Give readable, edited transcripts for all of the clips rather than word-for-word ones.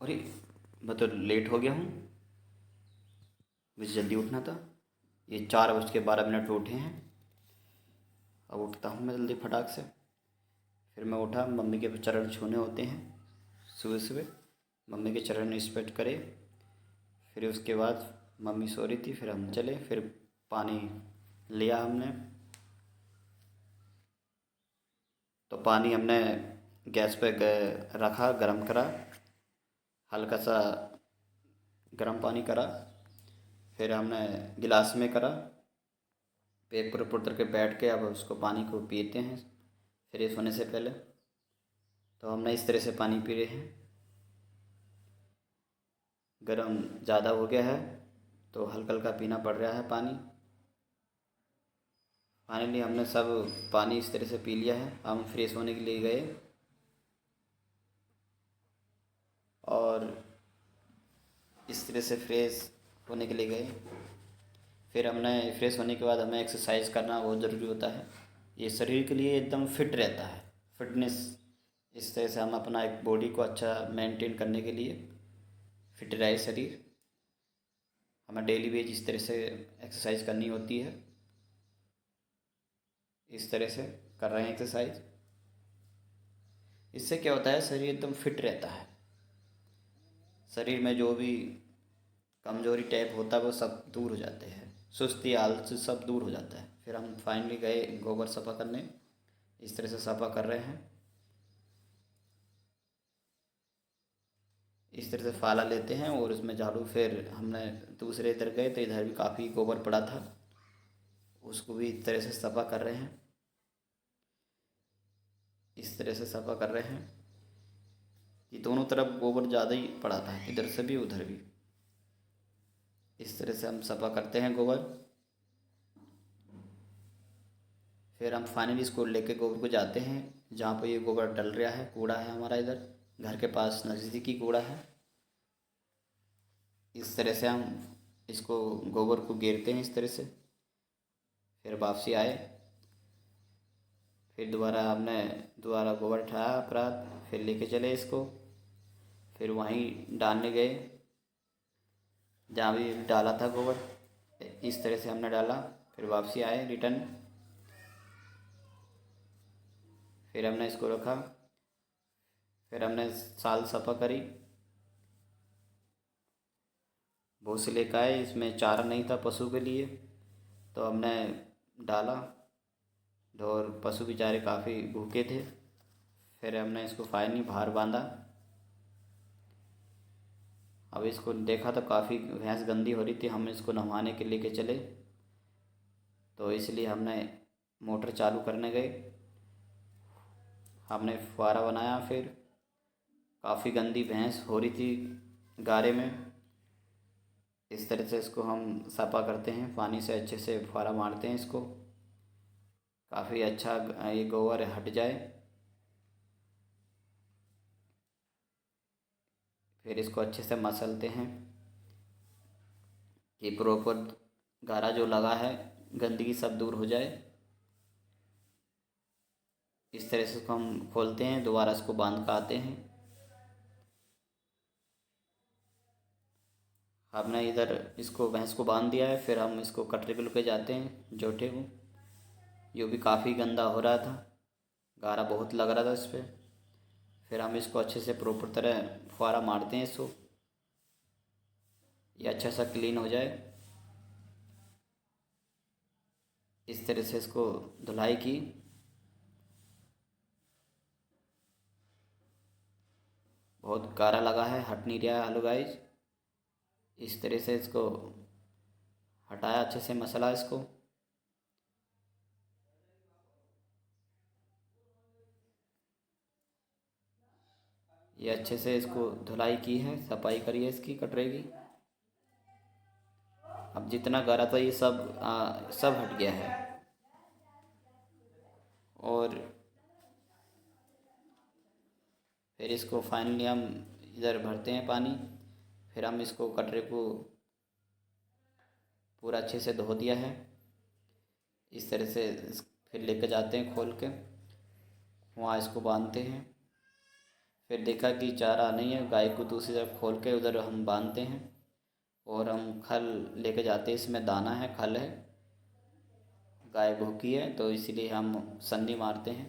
अरे, मैं तो लेट हो गया हूँ। मुझे जल्दी उठना था। ये 4:12 उठे हैं। अब उठता हूँ मैं जल्दी फटाक से। फिर मैं उठा, मम्मी के चरण छूने होते हैं सुबह सुबह। मम्मी के चरण स्पर्श करे। फिर उसके बाद मम्मी सो रही थी, फिर हम चले, फिर पानी लिया हमने। तो पानी हमने गैस पे रखा, गरम करा, हल्का सा गरम पानी करा। फिर हमने गिलास में करा, पेपर ऊपर उतर के बैठ के अब उसको पानी को पीते हैं फ्रेश होने से पहले। तो हमने इस तरह से पानी पी रहे हैं। गर्म ज़्यादा हो गया है तो हल्का हल्का पीना पड़ रहा है पानी। फाइनली हमने सब पानी इस तरह से पी लिया है। हम फ्रेश होने के लिए गए और इस तरह से फ्रेश होने के लिए गए। फिर हमने फ्रेश होने के बाद हमें एक्सरसाइज करना बहुत ज़रूरी होता है। ये शरीर के लिए एकदम फिट रहता है, फिटनेस। इस तरह से हम अपना एक बॉडी को अच्छा मेंटेन करने के लिए, फिट रहे शरीर, हमें डेली बेज इस तरह से एक्सरसाइज करनी होती है। इस तरह से कर रहे हैं एक्सरसाइज। इससे क्या होता है, शरीर एकदम फिट रहता है। शरीर में जो भी कमजोरी टाइप होता है वो सब दूर हो जाते हैं, सुस्ती आलस सब दूर हो जाता है। फिर हम फाइनली गए गोबर सफ़ा करने। इस तरह से सफ़ा कर रहे हैं। इस तरह से फाला लेते हैं और उसमें झाड़ू, फिर हमने दूसरे इधर गए तो इधर भी काफ़ी गोबर पड़ा था, उसको भी इस तरह से सफ़ा कर रहे हैं। इस तरह से सफ़ा कर रहे हैं कि दोनों तरफ गोबर ज़्यादा ही पड़ा था, इधर से भी उधर भी। इस तरह से हम सफ़ा करते हैं गोबर। फिर हम फाइनली इसको लेके गोबर को जाते हैं जहाँ पर ये गोबर डल रहा है। कूड़ा है हमारा इधर घर के पास, नज़दीकी कूड़ा है। इस तरह से हम इसको गोबर को घेरते हैं इस तरह से। फिर वापसी आए, फिर दोबारा हमने दोबारा गोबर उठाया अपराध, फिर लेके चले इसको। फिर वहीं डालने गए जहाँ भी डाला था गोबर। इस तरह से हमने डाला, फिर वापसी आए रिटर्न। फिर हमने इसको रखा। फिर हमने साल सफ़ा करी, भूसे लेकर आए। इसमें चारा नहीं था पशु के लिए तो हमने डाला, और पशु बेचारे काफ़ी भूखे थे। फिर हमने इसको फाइनली बाहर बांधा। अब इसको देखा तो काफ़ी भैंस गंदी हो रही थी, हम इसको नहवाने के लेके चले तो इसलिए हमने मोटर चालू करने गए। हमने फुहारा बनाया। फिर काफ़ी गंदी भैंस हो रही थी गारे में। इस तरह से इसको हम सफ़ा करते हैं, पानी से अच्छे से फुहारा मारते हैं इसको, काफ़ी अच्छा ये गोबर हट जाए। फिर इसको अच्छे से मसलते हैं कि प्रॉपर गारा जो लगा है गंदगी सब दूर हो जाए। इस तरह से इसको हम खोलते हैं, दोबारा इसको बांध कर आते हैं। हमने इधर इसको भैंस को बांध दिया है। फिर हम इसको कटरे पे लेके जाते हैं जोटे को। ये भी काफ़ी गंदा हो रहा था, गारा बहुत लग रहा था इस पर। फिर हम इसको अच्छे से प्रॉपर तरह फुहारा मारते हैं इसको, ये अच्छा सा क्लीन हो जाए। इस तरह से इसको धुलाई की। बहुत गारा लगा है, हट नहीं रहा है। हेलो गाइस, इस तरह से इसको हटाया अच्छे से, मसला इसको। ये अच्छे से इसको धुलाई की है, सफाई करी है इसकी कटरे की। अब जितना गारा था ये सब हट गया है। और फिर इसको फाइनली हम इधर भरते हैं पानी। फिर हम इसको कटरे को पूरा अच्छे से धो दिया है। इस तरह से फिर लेकर जाते हैं खोल के, वहाँ इसको बांधते हैं। फिर देखा कि चारा नहीं है, गाय को दूसरी तरफ खोल के उधर हम बांधते हैं और हम खल लेके जाते हैं। इसमें दाना है, खल है, गाय भूखी है तो इसीलिए हम सन्नी मारते हैं।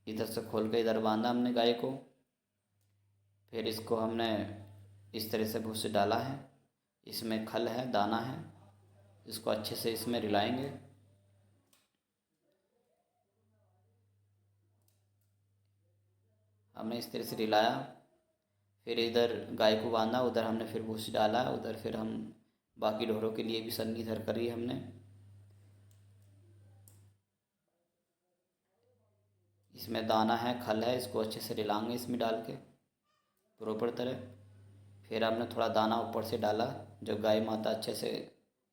इधर से खोल के इधर बांधा हमने गाय को। फिर इसको हमने इस तरह से भूसे डाला है, इसमें खल है, दाना है, इसको अच्छे से इसमें रिलाएंगे। हमने इस तरह से रिलाया, फिर इधर गाय को बांधा, उधर हमने फिर भूसी डाला, उधर फिर हम बाकी ढोरों के लिए भी सन्नी इधर करी हमने। इसमें दाना है, खल है, इसको अच्छे से रिलाएंगे इसमें डाल के प्रॉपर तरह। फिर हमने थोड़ा दाना ऊपर से डाला जो गाय माता अच्छे से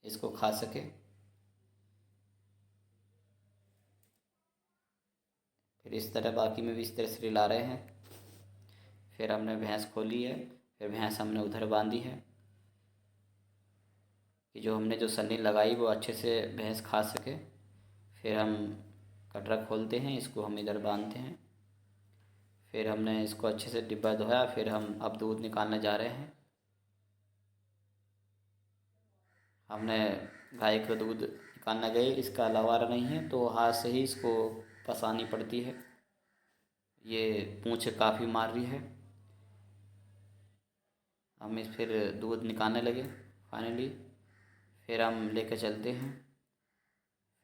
इसको खा सके। फिर इस तरह बाकी में भी इस तरह से रिला रहे हैं। फिर हमने भैंस खोली है, फिर भैंस हमने उधर बांधी है कि जो हमने जो सन्नी लगाई वो अच्छे से भैंस खा सके। फिर हम कटरा खोलते हैं, इसको हम इधर बांधते हैं। फिर हमने इसको अच्छे से डिब्बा धोया, फिर हम अब दूध निकालने जा रहे हैं। हमने गाय का दूध निकालने गए, इसका लवारा नहीं है तो हाथ से ही इसको पसानी पड़ती है। ये पूँछ काफ़ी मार रही है। हम इस फिर दूध निकालने लगे फाइनली। फिर हम लेके चलते हैं।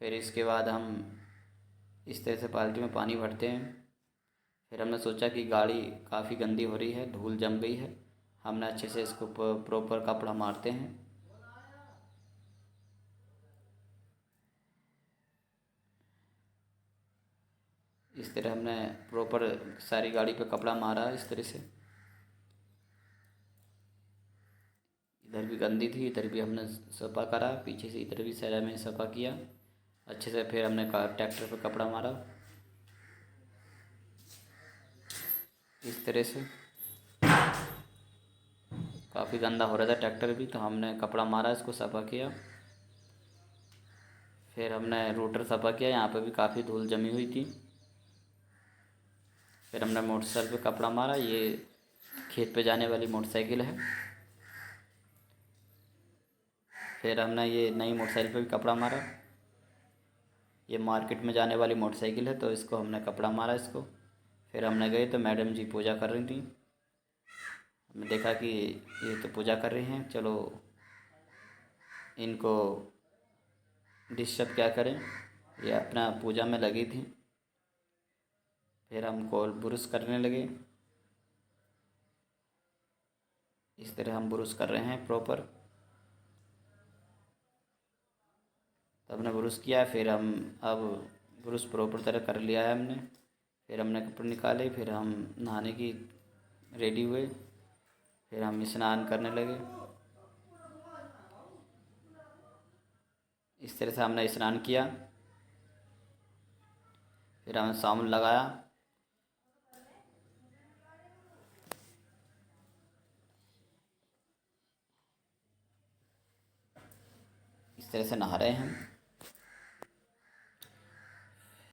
फिर इसके बाद हम इस तरह से बाल्टी में पानी भरते हैं। फिर हमने सोचा कि गाड़ी काफ़ी गंदी हो रही है, धूल जम गई है, हमने अच्छे से इसको प्रॉपर कपड़ा मारते हैं। इस तरह हमने प्रॉपर सारी गाड़ी पे कपड़ा मारा इस तरह से। इधर भी गंदी थी, इधर भी हमने सफा करा, पीछे से इधर भी सारा में सफा किया अच्छे से। फिर हमने ट्रैक्टर पे कपड़ा मारा इस तरह से। काफ़ी गंदा हो रहा था ट्रैक्टर भी, तो हमने कपड़ा मारा, इसको सफा किया। फिर हमने रोटर सफा किया, यहाँ पे भी काफ़ी धूल जमी हुई थी। फिर हमने मोटरसाइकिल पे कपड़ा मारा, ये खेत पे जाने वाली मोटरसाइकिल है। फिर हमने ये नई मोटरसाइकिल पे भी कपड़ा मारा, ये मार्केट में जाने वाली मोटरसाइकिल है तो इसको हमने कपड़ा मारा इसको। फिर हमने गए तो मैडम जी पूजा कर रही थी, हमने देखा कि ये तो पूजा कर रही हैं, चलो इनको डिस्टर्ब क्या करें, ये अपना पूजा में लगी थी। फिर हम कॉल ब्रुश करने लगे, इस तरह हम ब्रुश कर रहे हैं प्रॉपर। तो हमने ब्रुश किया, फिर हम अब ब्रुश प्रॉपर तरह कर लिया है हमने। फिर हमने कपड़े निकाले, फिर हम नहाने की रेडी हुए। फिर हम स्नान करने लगे। इस तरह से हमने स्नान किया। फिर हमने साबुन लगाया, इस तरह से नहा रहे हैं हम।